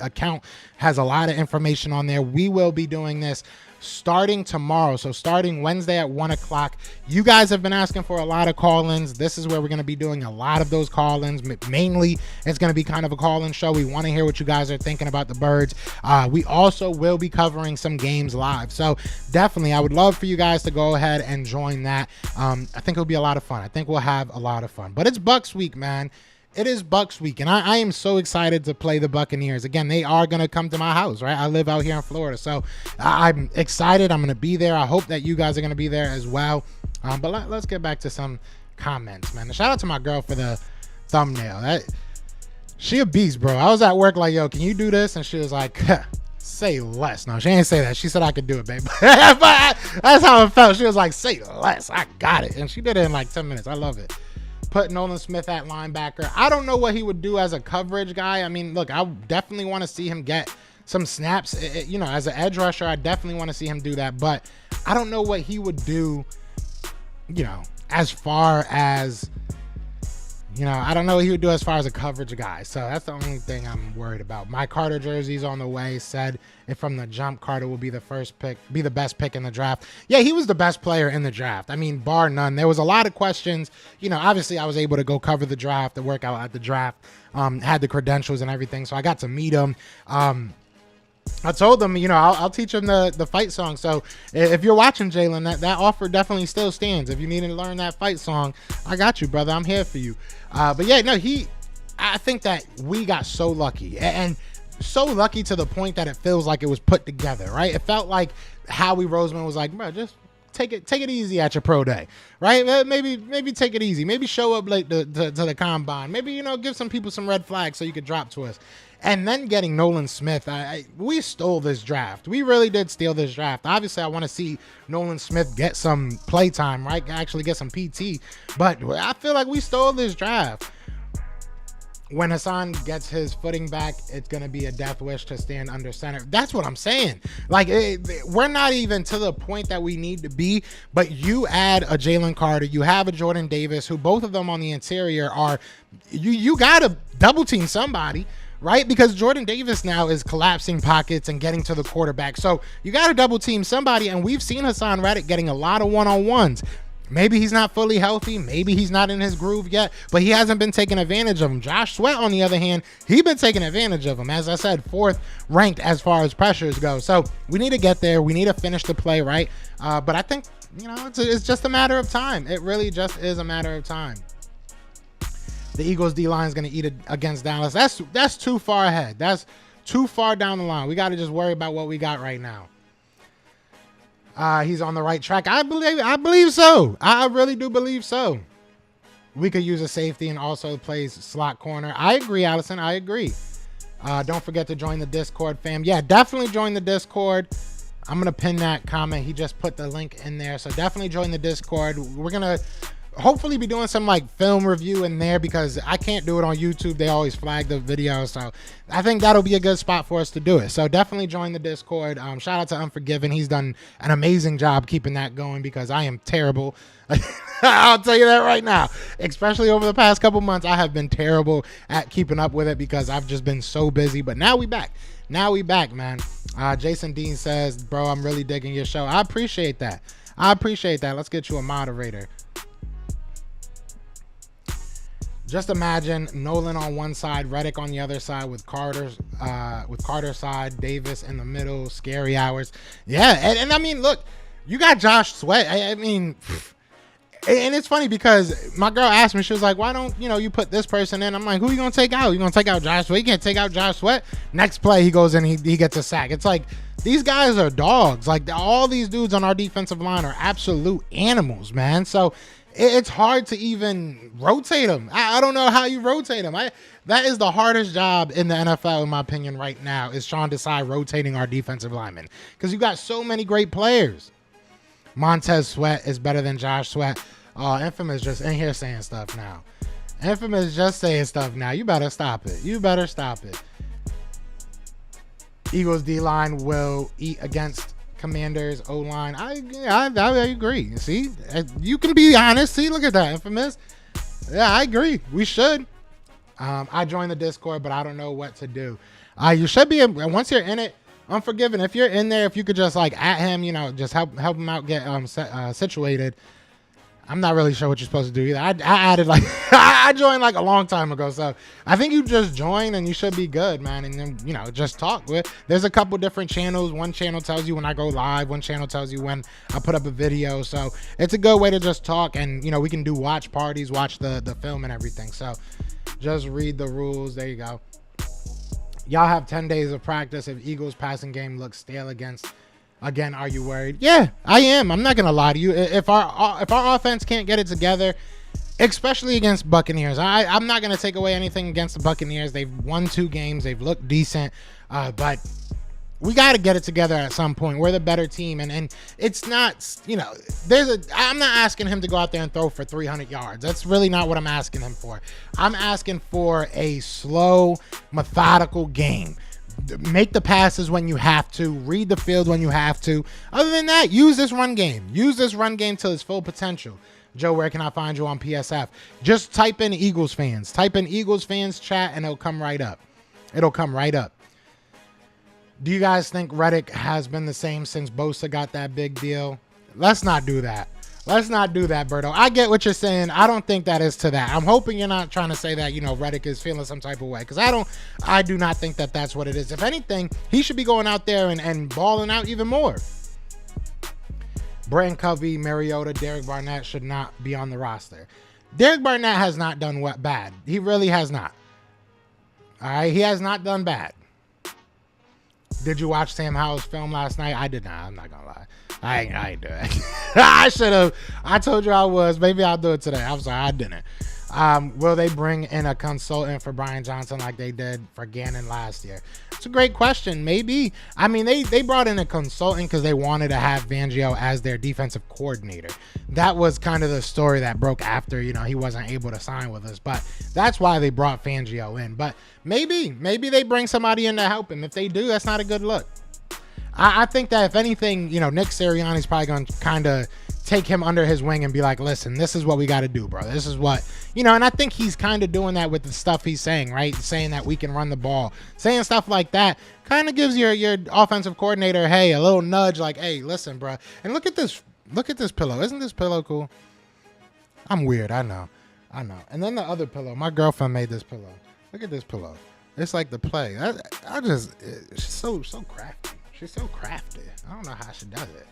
account. Has a lot of information on there. We will be doing this starting tomorrow. So starting Wednesday at 1 o'clock. You guys have been asking for a lot of call-ins. This is where we're going to be doing a lot of those call-ins. Mainly, it's going to be kind of a call-in show. We want to hear what you guys are thinking about the Birds. We also will be covering some games live. So definitely, I would love for you guys to go ahead and join that. I think it'll be a lot of fun. I think we'll have a lot of fun. But it's Bucs week, man. It is Bucs week, and I am so excited to play the Buccaneers. Again, they are going to come to my house, right? I live out here in Florida, so I'm excited. I'm going to be there. I hope that you guys are going to be there as well. But let's get back to some comments, man. Shout out to my girl for the thumbnail. She a beast, bro. I was at work like, yo, can you do this? And she was like, say less. No, she ain't say that. She said I could do it, babe. But that's how it felt. She was like, say less. I got it. And she did it in like 10 minutes. I love it. Put Nolan Smith at linebacker. I don't know what he would do as a coverage guy. I mean, look, I definitely want to see him get some snaps. As an edge rusher, I definitely want to see him do that. But I don't know what he would do, as far as, I don't know what he would do as far as a coverage guy. So that's the only thing I'm worried about. My Carter jersey's on the way. Said if from the jump, Carter will be the best pick in the draft. Yeah, he was the best player in the draft. I mean, bar none. There was a lot of questions. Obviously I was able to go cover the draft, the workout at the draft, had the credentials and everything. So I got to meet him. I told them, I'll teach them the fight song. So if you're watching, Jalen, that offer definitely still stands. If you need to learn that fight song, I got you, brother. I'm here for you. But yeah, no, I think that we got so lucky and so lucky to the point that it feels like it was put together, right? It felt like Howie Roseman was like, bro, just take it easy at your pro day, right? Maybe take it easy. Maybe show up late to the combine. Maybe, you know, give some people some red flags so you could drop to us. And then getting Nolan Smith, we stole this draft. We really did steal this draft. Obviously, I want to see Nolan Smith get some play time, right? Actually get some PT. But I feel like we stole this draft. When Hassan gets his footing back, it's going to be a death wish to stand under center. That's what I'm saying. Like, we're not even to the point that we need to be, but you add a Jalen Carter, you have a Jordan Davis, who both of them on the interior are, you got to double team somebody, right? Because Jordan Davis now is collapsing pockets and getting to the quarterback. So you got to double team somebody, and we've seen Hassan Reddick getting a lot of one-on-ones. Maybe he's not fully healthy. Maybe he's not in his groove yet, but he hasn't been taking advantage of him. Josh Sweat, on the other hand, he's been taking advantage of him. As I said, 4th ranked as far as pressures go. So we need to get there. We need to finish the play, right? But I think, you know, it's just a matter of time. It really just is a matter of time. The Eagles D-line is going to eat it against Dallas. That's too far ahead. That's too far down the line. We got to just worry about what we got right now. He's on the right track. I believe so. I really do believe so. We could use a safety and also plays slot corner. I agree, Allison. I agree. Don't forget to join the Discord, fam. Yeah, definitely join the Discord. I'm going to pin that comment. He just put the link in there. So definitely join the Discord. We're going to hopefully be doing some like film review in there because I can't do it on YouTube. They always flag the video. So I think that'll be a good spot for us to do it. So definitely join the Discord. Shout out to Unforgiven. He's done an amazing job keeping that going because I am terrible. I'll tell you that right now. Especially over the past couple months, I have been terrible at keeping up with it because I've just been so busy. But now we back. Now we back, man. Jason Dean says, bro, I'm really digging your show. I appreciate that. I appreciate that. Let's get you a moderator. Just imagine Nolan on one side, Reddick on the other side, with Carter's side, Davis in the middle, scary hours. Yeah, and I mean, look, you got Josh Sweat. I mean, and it's funny because my girl asked me, she was like, why don't, you know, you put this person in? I'm like, who are you going to take out? You going to take out Josh Sweat? You can't take out Josh Sweat. Next play, he goes in, he gets a sack. It's like, these guys are dogs. Like, all these dudes on our defensive line are absolute animals, man. So it's hard to even rotate them. I don't know how you rotate them. That is the hardest job in the NFL, in my opinion, right now, is Sean Desai rotating our defensive linemen. Because you got so many great players. Montez Sweat is better than Josh Sweat. Infamous just in here saying stuff now. Infamous just saying stuff now. You better stop it. You better stop it. Eagles D-line will eat against Commanders O-line. I agree. See, you can be honest. See, look at that, Infamous. Yeah, I agree. We should. I joined the Discord, but I don't know what to do. You should be, once you're in it, Unforgiven. If you're in there, if you could just like at him, you know, just help him out get situated. I'm not really sure what you're supposed to do either. I added like I joined like a long time ago, so I think you just join and you should be good, man. And then, you know, just talk with. There's a couple different channels. One channel tells you when I go live. One channel tells you when I put up a video. So it's a good way to just talk, and you know, we can do watch parties, watch the film and everything. So just read the rules. There you go. Y'all have 10 days of practice. If Eagles passing game looks stale again, are you worried? Yeah, I am. I'm not gonna lie to you. If our offense can't get it together, especially against Buccaneers, I'm not gonna take away anything against the Buccaneers. They've won 2 games. They've looked decent, but we got to get it together at some point. We're the better team, and it's not, you know, I'm not asking him to go out there and throw for 300 yards. That's really not what I'm asking him for. I'm asking for a slow, methodical game. Make the passes when you have to. Read the field when you have to. Other than that, use this run game. Use this run game to its full potential. Joe, where can I find you on PSF? Just type in Eagles fans. Type in Eagles fans chat, and it'll come right up. It'll come right up. Do you guys think Reddick has been the same since Bosa got that big deal? Let's not do that. Let's not do that, Berto. I get what you're saying. I don't think that is to that. I'm hoping you're not trying to say that, you know, Reddick is feeling some type of way, because I do not think that that's what it is. If anything, he should be going out there and balling out even more. Brand Covey, Mariota, Derek Barnett should not be on the roster. Derek Barnett has not done bad. He really has not. All right, he has not done bad. Did you watch Sam Howell's film last night? I did not. I'm not gonna lie. I ain't do it. I should have. I told you I was. Maybe I'll do it today. I'm sorry, I didn't. Will they bring in a consultant for Brian Johnson like they did for Gannon last year? It's a great question. Maybe. I mean, they brought in a consultant because they wanted to have Fangio as their defensive coordinator. That was kind of the story that broke after, he wasn't able to sign with us. But that's why they brought Fangio in. But maybe they bring somebody in to help him. If they do, that's not a good look. I think that if anything, Nick Sirianni's probably going to kind of take him under his wing and be like, listen, this is what we got to do, bro. This is what, and I think he's kind of doing that with the stuff he's saying, right? Saying that we can run the ball, saying stuff like that kind of gives your offensive coordinator, hey, a little nudge like, hey, listen, bro. And look at this pillow. Isn't this pillow cool? I'm weird. I know. And then the other pillow, my girlfriend made this pillow. Look at this pillow. It's like the play. She's so crafty. She's so crafty. I don't know how she does it.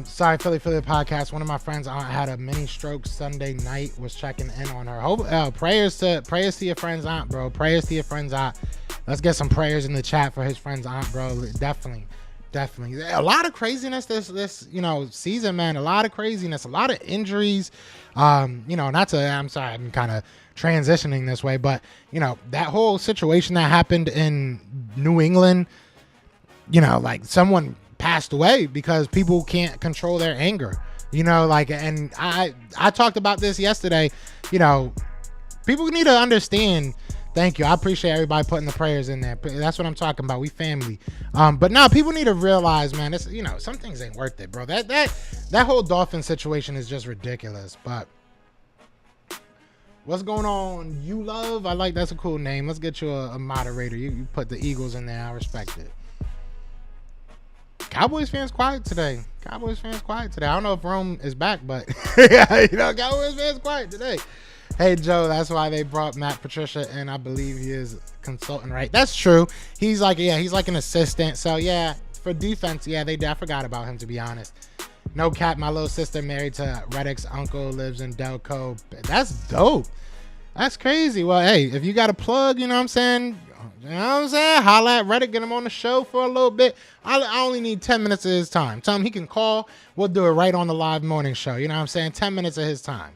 Sorry, Philly podcast. One of my friends' aunt had a mini stroke Sunday night. Was checking in on her. Prayers to your friend's aunt, bro. Prayers to your friend's aunt. Let's get some prayers in the chat for his friend's aunt, bro. Definitely. A lot of craziness this season, man. A lot of craziness. A lot of injuries. I'm sorry, I'm kind of transitioning this way, but that whole situation that happened in New England. Like someone passed away because people can't control their anger, and I talked about this yesterday. People need to understand. Thank you. I appreciate everybody putting the prayers in there. That's what I'm talking about. We family. But now people need to realize, man, it's, some things ain't worth it, bro. That whole Dolphin situation is just ridiculous. But what's going on? You love? I like, that's a cool name. Let's get you a moderator. You put the Eagles in there. I respect it. Cowboys fans quiet today. I don't know if Rome is back, but Cowboys fans quiet today. Hey, Joe, that's why they brought Matt Patricia in. I believe he is a consultant, right? That's true. He's like an assistant. So, yeah, for defense, I forgot about him, to be honest. No cap, my little sister married to Reddick's uncle, lives in Delco. That's dope. That's crazy. Well, hey, if you got a plug, what I'm saying? Holla at Reddick, get him on the show for a little bit. I only need 10 minutes of his time. Tell him he can call. We'll do it right on the live morning show. 10 minutes of his time.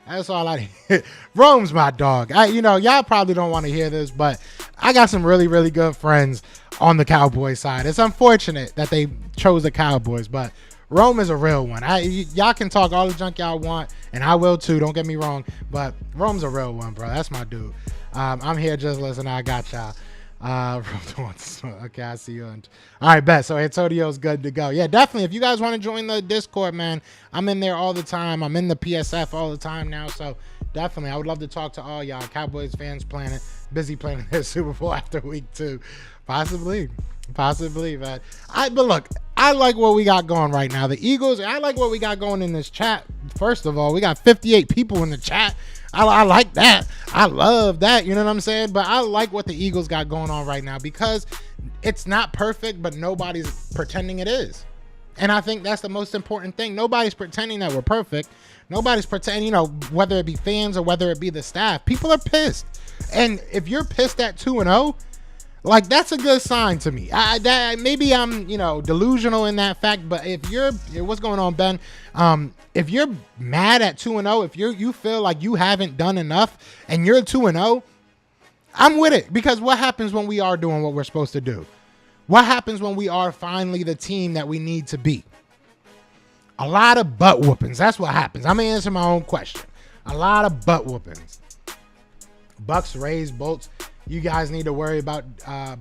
That's all I need. Rome's my dog. Y'all probably don't want to hear this, but I got some really, really good friends on the Cowboys side. It's unfortunate that they chose the Cowboys, but Rome is a real one. Y'all can talk all the junk y'all want, and I will too. Don't get me wrong, but Rome's a real one, bro. That's my dude. I'm here just listening. I got y'all. Okay, I see you. All right, bet. So Antonio's good to go. Yeah, definitely. If you guys want to join the Discord, man, I'm in there all the time. I'm in the PSF all the time now. So definitely, I would love to talk to all y'all Cowboys fans busy planning their Super Bowl after week 2. Possibly, man. But look, I like what we got going right now. The Eagles, I like what we got going in this chat. First of all, we got 58 people in the chat. I like that. I love that. You know what I'm saying? But I like what the Eagles got going on right now because it's not perfect, but nobody's pretending it is. And I think that's the most important thing. Nobody's pretending that we're perfect. Nobody's pretending, whether it be fans or whether it be the staff. People are pissed. And if you're pissed at 2-0, like, that's a good sign to me. Maybe I'm, delusional in that fact, but what's going on, Ben? If you're mad at 2-0, if you feel like you haven't done enough and you're 2-0, I'm with it, because what happens when we are doing what we're supposed to do? What happens when we are finally the team that we need to be? A lot of butt whoopings. That's what happens. I'm going to answer my own question. A lot of butt whoopings. Bucks, Rays, Bolts. You guys need to worry about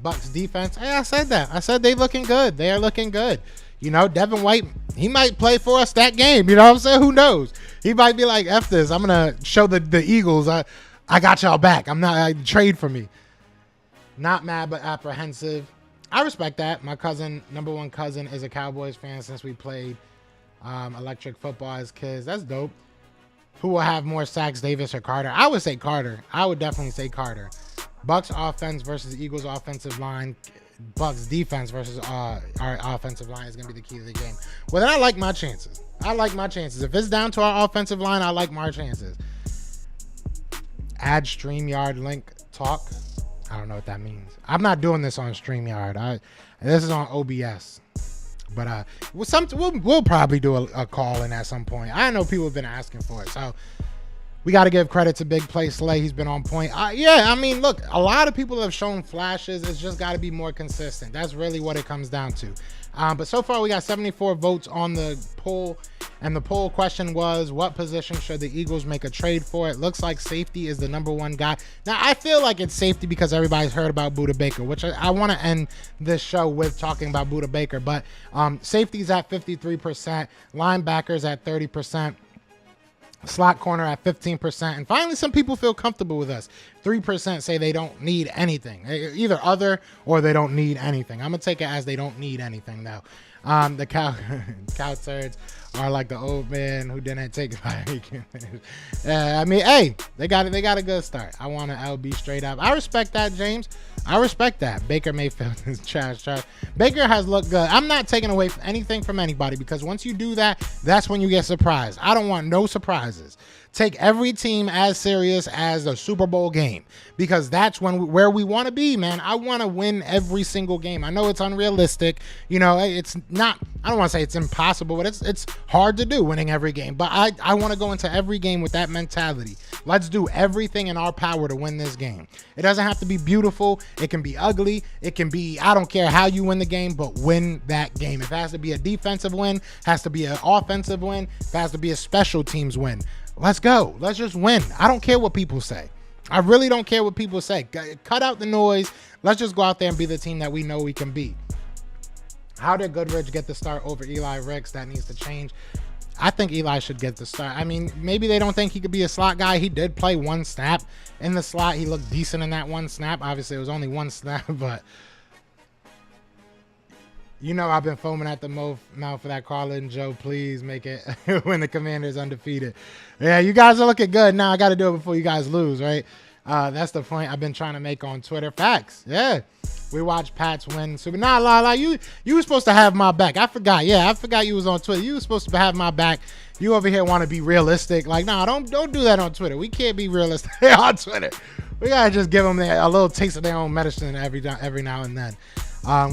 Bucks defense. Hey, I said that. I said they looking good. They are looking good. Devin White, he might play for us that game. You know what I'm saying? Who knows? He might be like, F this. I'm going to show the Eagles I got y'all back. Trade for me. Not mad, but apprehensive. I respect that. My number one cousin, is a Cowboys fan since we played electric football as kids. That's dope. Who will have more sacks, Davis or Carter? I would say Carter. I would definitely say Carter. Bucks offense versus Eagles offensive line. Bucks defense versus our offensive line is going to be the key to the game. Well, then I like my chances. If it's down to our offensive line, I like my chances. Add StreamYard link talk. I don't know what that means. I'm not doing this on StreamYard. This is on OBS. But we'll probably do a call in at some point. I know people have been asking for it, so we got to give credit to Big Play Slay. He's been on point. Yeah, I mean, look, a lot of people have shown flashes. It's just got to be more consistent. That's really what it comes down to. But so far, we got 74 votes on the poll. And the poll question was, what position should the Eagles make a trade for? It looks like safety is the #1 guy. Now, I feel like it's safety because everybody's heard about Budda Baker, which I want to end this show with talking about Budda Baker. But safety's at 53%, linebackers at 30%. Slot corner at 15%. And finally, some people feel comfortable with us. 3% say they don't need anything. Either other or they don't need anything. I'm going to take it as they don't need anything now. The cow turds are like the old man who didn't take it by I mean, hey, they got a good start. I want an LB straight up. I respect that, James. I respect that. Baker Mayfield is trash. Baker has looked good. I'm not taking away anything from anybody because once you do that, that's when you get surprised. I don't want no surprises. Take every team as serious as a Super Bowl game because that's where we want to be, man. I want to win every single game. I know it's unrealistic. You know, it's not, I don't want to say it's impossible, but it's hard to do winning every game. But I want to go into every game with that mentality. Let's do everything in our power to win this game. It doesn't have to be beautiful. It can be ugly. It can be, I don't care how you win the game, but win that game. If it has to be a defensive win, has to be an offensive win, if it has to be a special teams win. Let's go. Let's just win. I don't care what people say. I really don't care what people say. Cut out the noise. Let's just go out there and be the team that we know we can be. How did Goodrich get the start over Eli Ricks? That needs to change. I think Eli should get the start. I mean, maybe they don't think he could be a slot guy. He did play one snap in the slot. He looked decent in that one snap. Obviously, it was only one snap, but you know I've been foaming at the mouth for that Carlin Joe. Please make it when the Commanders undefeated. Yeah, you guys are looking good. Now I got to do it before you guys lose, right? That's the point I've been trying to make on Twitter. Facts. Yeah. We watched Pats win. You were supposed to have my back. I forgot. Yeah, I forgot you was on Twitter. You were supposed to have my back. You over here want to be realistic. Like, nah, don't do that on Twitter. We can't be realistic on Twitter. We got to just give them a little taste of their own medicine every now and then.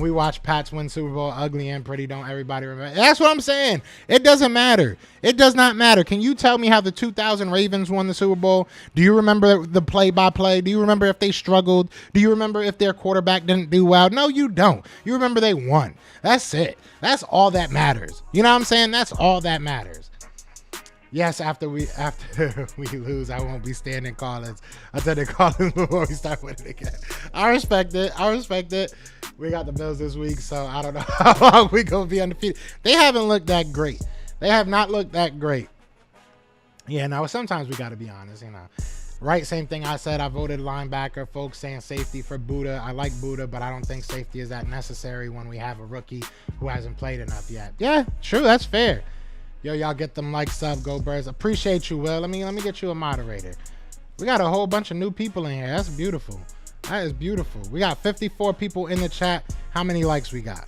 We watched Pats win Super Bowl, ugly and pretty. Don't everybody remember? That's what I'm saying. It doesn't matter. It does not matter. Can you tell me how the 2000 Ravens won the Super Bowl? Do you remember the play-by-play? Do you remember if they struggled? Do you remember if their quarterback didn't do well? No, you don't. You remember they won. That's it. That's all that matters. You know what I'm saying? That's all that matters. Yes, after we lose, I won't be standing Collins. I said the Collins before we start winning again. I respect it. We got the Bills this week, so I don't know how long we gonna be undefeated. They haven't looked that great. They have not looked that great. Yeah, now sometimes we gotta be honest, you know. Right, same thing I said. I voted linebacker. Folks saying safety for Budda. I like Budda, but I don't think safety is that necessary when we have a rookie who hasn't played enough yet. Yeah, true. That's fair. Yo, y'all get them likes up, go Birds. Appreciate you, Will. Let me get you a moderator. We got a whole bunch of new people in here. That's beautiful. That is beautiful. We got 54 people in the chat. How many likes we got?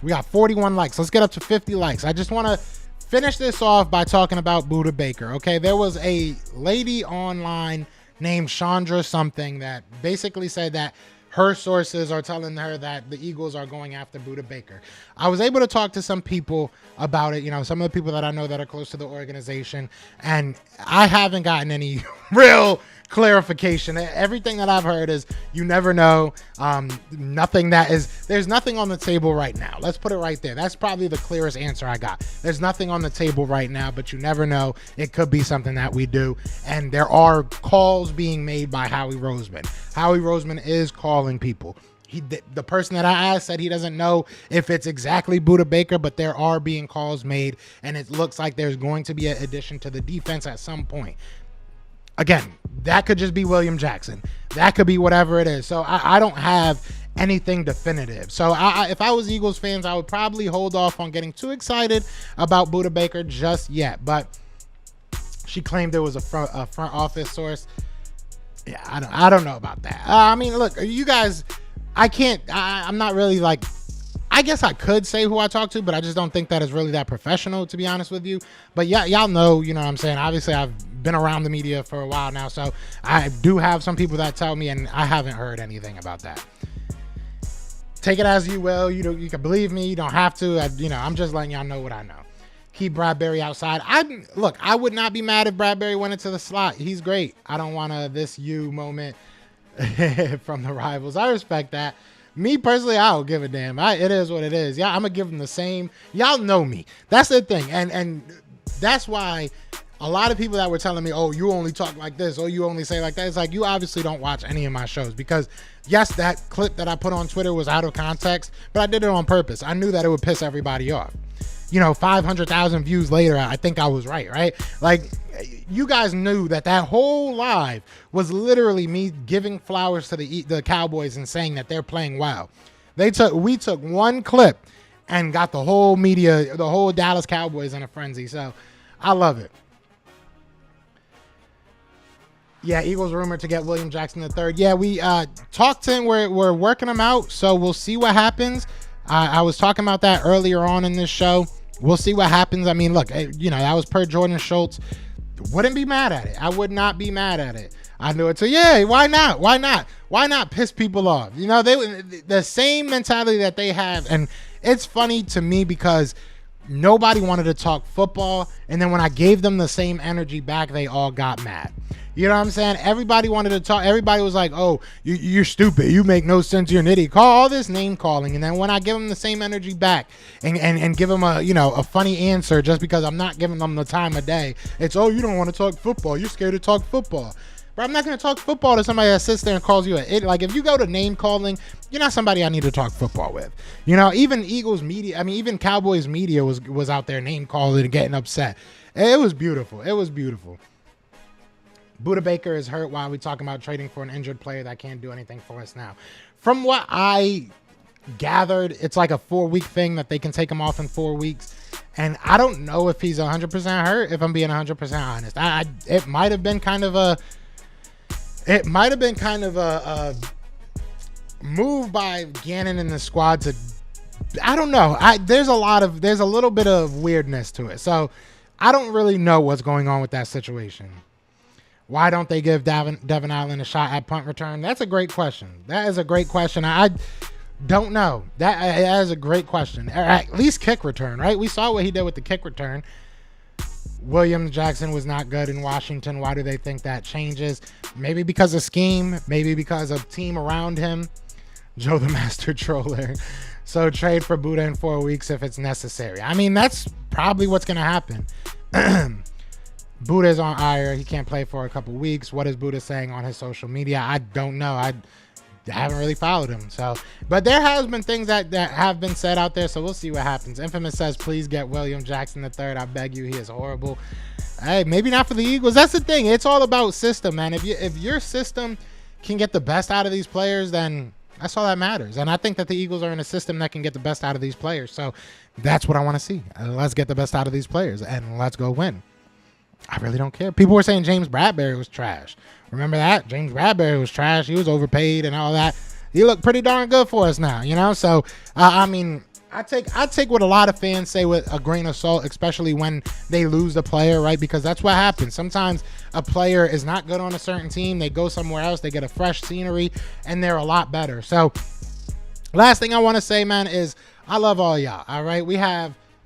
We got 41 likes. Let's get up to 50 likes. I just want to finish this off by talking about Budda Baker. Okay, there was a lady online named Chandra something that basically said that her sources are telling her that the Eagles are going after Budda Baker. I was able to talk to some people about it, you know, some of the people that I know that are close to the organization, and I haven't gotten any real clarification. Everything that I've heard is you never know. There's nothing on the table right now. Let's put it right there. That's probably the clearest answer I got. There's nothing on the table right now, but you never know. It could be something that we do. And there are calls being made by Howie Roseman. Howie Roseman is calling people. The person that I asked said he doesn't know if it's exactly Budda Baker, but there are being calls made, and it looks like there's going to be an addition to the defense at some point. Again, that could just be William Jackson. That could be whatever it is. So I don't have anything definitive. So if I was Eagles fans, I would probably hold off on getting too excited about Budda Baker just yet. But she claimed there was a front office source. Yeah, I don't know about that. I mean, look, you guys, I'm not really like, I guess I could say who I talked to, but I just don't think that is really that professional, to be honest with you. But yeah, y'all know, you know what I'm saying? Obviously, I've been around the media for a while now, so I do have some people that tell me, and I haven't heard anything about that. Take it as you will. You can believe me. You don't have to. I'm just letting y'all know what I know. Keep Bradbury outside. I would not be mad if Bradbury went into the slot. He's great. I don't want a this you moment from the rivals. I respect that. Me personally, I don't give a damn. It is what it is. Yeah, I'm gonna give them the same. Y'all know me. That's the thing, and that's why a lot of people that were telling me, "Oh, you only talk like this. Oh, you only say like that." It's like, you obviously don't watch any of my shows, because yes, that clip that I put on Twitter was out of context, but I did it on purpose. I knew that it would piss everybody off. 500,000 views later, I think I was right? Like, you guys knew that whole live was literally me giving flowers to the Cowboys and saying that they're playing well. We took one clip and got the whole media, the whole Dallas Cowboys in a frenzy. So I love it. Yeah, Eagles rumored to get William Jackson III. Yeah, we talked to him. We're working him out, so we'll see what happens. I was talking about that earlier on in this show. We'll see what happens. I mean, look, that was per Jordan Schultz. Wouldn't be mad at it. I would not be mad at it. I knew it. So yeah, why not? Why not piss people off? The same mentality that they have, and it's funny to me because nobody wanted to talk football, and then when I gave them the same energy back, they all got mad. You know what I'm saying? Everybody wanted to talk. Everybody was like, "Oh, you're stupid. You make no sense. You're an idiot." Call all this name calling, and then when I give them the same energy back and give them a funny answer just because I'm not giving them the time of day, it's, "Oh, you don't want to talk football. You're scared to talk football." But I'm not going to talk football to somebody that sits there and calls you an idiot. Like, if you go to name calling, you're not somebody I need to talk football with. Even Eagles media, even Cowboys media was out there name calling and getting upset. It was beautiful. It was beautiful. Budda Baker is hurt while we're talking about trading for an injured player that can't do anything for us now. From what I gathered, it's like a 4-week thing that they can take him off in 4 weeks. And I don't know if he's 100% hurt, if I'm being 100% honest. It might have been kind of a move by Gannon and the squad to, I don't know. There's a little bit of weirdness to it. So I don't really know what's going on with that situation. Why don't they give Devin Allen a shot at punt return? That's a great question. That is a great question. I don't know. That is a great question. Or at least kick return, right? We saw what he did with the kick return. William Jackson was not good in Washington. Why do they think that changes? Maybe because of scheme. Maybe because of team around him. Joe the Master Troller. So trade for Budda in 4 weeks if it's necessary. I mean, that's probably what's going to happen. Budda is on IR. He can't play for a couple weeks. What is Budda saying on his social media? I don't know. I haven't really followed him. But there has been things that have been said out there, so we'll see what happens. Infamous says, please get William Jackson III. I beg you. He is horrible. Hey, maybe not for the Eagles. That's the thing. It's all about system, man. If your system can get the best out of these players, then that's all that matters. And I think that the Eagles are in a system that can get the best out of these players. So that's what I want to see. Let's get the best out of these players, and let's go win. I really don't care. People were saying James Bradbury was trash. Remember that? James Bradbury was trash. He was overpaid and all that. He looked pretty darn good for us now, So, I take what a lot of fans say with a grain of salt, especially when they lose the player, right? Because that's what happens. Sometimes a player is not good on a certain team. They go somewhere else. They get a fresh scenery, and they're a lot better. So, last thing I want to say, man, is I love all y'all, all right?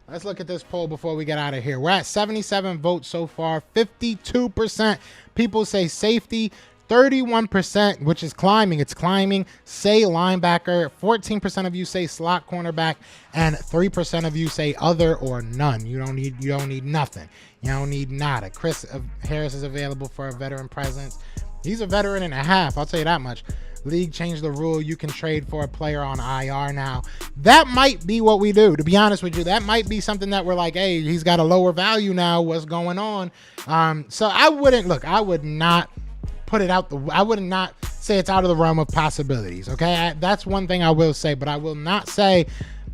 Let's look at this poll before we get out of here. We're at 77 votes so far. 52% people say safety. 31%, which is climbing. It's climbing. Say linebacker. 14% of you say slot cornerback, and 3% of you say other or none. You don't need nothing. You don't need nada. Chris Harris is available for a veteran presence. He's a veteran and a half. I'll tell you that much. League changed the rule. You can trade for a player on IR now. That might be what we do, to be honest with you. That might be something that we're like, hey, he's got a lower value now. What's going on? So I would not put it out. I would not say it's out of the realm of possibilities. Okay. That's one thing I will say, but I will not say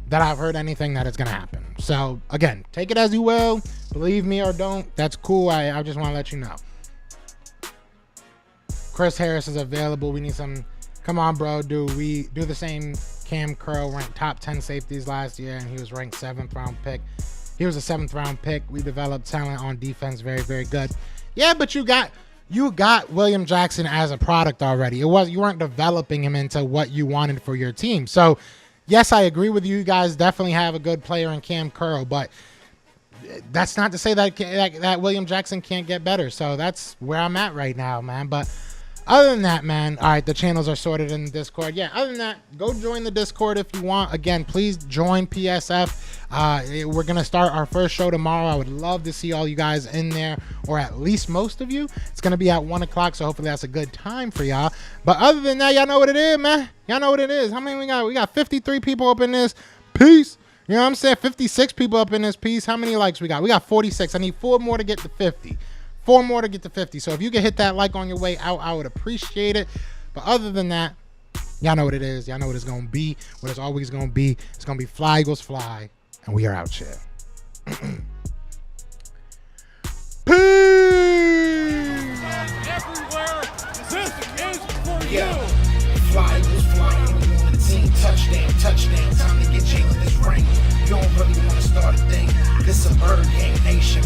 that I've heard anything that is going to happen. So again, take it as you will. Believe me or don't. That's cool. I just want to let you know. Chris Harris is available. We need some. Come on, bro. Do we do the same? Cam Curl ranked top 10 safeties last year, and he was ranked 7th round pick. He was a 7th round pick. We developed talent on defense. Very, very good. Yeah, but you got William Jackson as a product already. You weren't developing him into what you wanted for your team. So yes, I agree with you. You guys definitely have a good player in Cam Curl, but that's not to say that William Jackson can't get better. So that's where I'm at right now, man. But other than that, man, all right, the channels are sorted in the Discord. Yeah, other than that, go join the Discord if you want. Again, please join PSF. We're going to start our first show tomorrow. I would love to see all you guys in there, or at least most of you. It's going to be at 1 o'clock, so hopefully that's a good time for y'all. But other than that, y'all know what it is, man. Y'all know what it is. How many we got? We got 53 people up in this piece. You know what I'm saying? 56 people up in this piece. How many likes we got? We got 46. I need 4 more to get to 50. 4 more to get to 50. So if you can hit that like on your way out, I would appreciate it. But other than that, y'all know what it is. Y'all know what it's going to be. What it's always going to be. It's going to be Fly Eagles Fly. And we are out here. Peace! Everywhere, this is for you. Fly Eagles Fly. On the team. Touchdown, touchdown. Time to get Jalen this ring. You don't really want to start a thing. This a bird gang nation.